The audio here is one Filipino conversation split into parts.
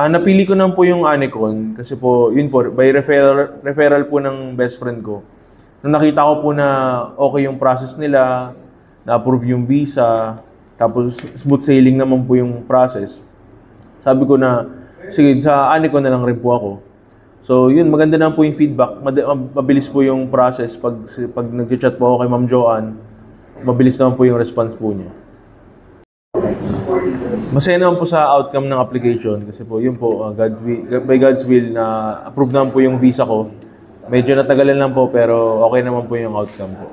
Napili ko naman po yung Anecon kasi po, yun po, by referral po ng best friend ko. Nung nakita ko po na okay yung process nila, na-approve yung visa, tapos smooth sailing naman po yung process. Sabi ko na, sige, sa Anecon na lang rin po ako. So, yun, maganda naman po yung feedback. Mabilis po yung process. Pag nag-chat po ako kay Ma'am Joanne, mabilis naman po yung response po niya. Masaya naman po sa outcome ng application kasi po yun po, by God's will na approve naman po yung visa ko. Medyo natagalan lang po pero okay naman po yung outcome po.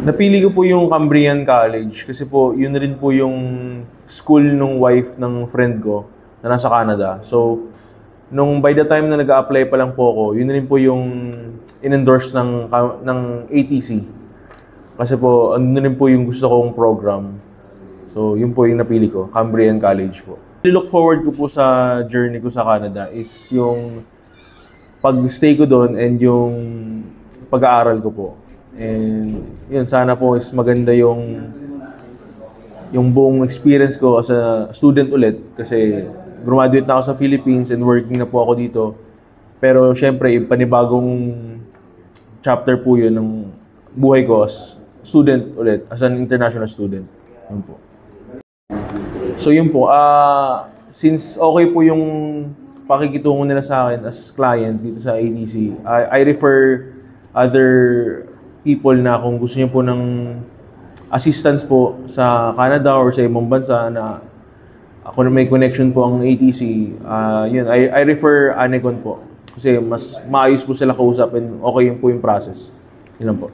Napili ko po yung Cambrian College kasi po yun rin po yung school nung wife ng friend ko na nasa Canada. So, by the time na nag-a-apply pa lang po ako, yun rin po yung in-endorse ng ATC. Kasi po, ano rin po yung gusto kong program. So, yun po yung napili ko, Cambrian College po. I-look forward ko po sa journey ko sa Canada is yung pag-stay ko doon and yung pag-aaral ko po. And yun, sana po is maganda yung buong experience ko as a student ulit. Kasi graduate na ako sa Philippines and working na po ako dito. Pero syempre, panibagong chapter po yun ng buhay ko as student ulit, as an international student. Yun po. So yun po, since okay po yung pakikitungo nila sa akin as client dito sa ATC, I refer other people na kung gusto niyo po ng assistance po sa Canada or sa ibang bansa na ako na may connection po ang ATC, yun, I refer Anecon po. Kasi mas maayos po sila kausap and okay yun po yung process. Yun lang po.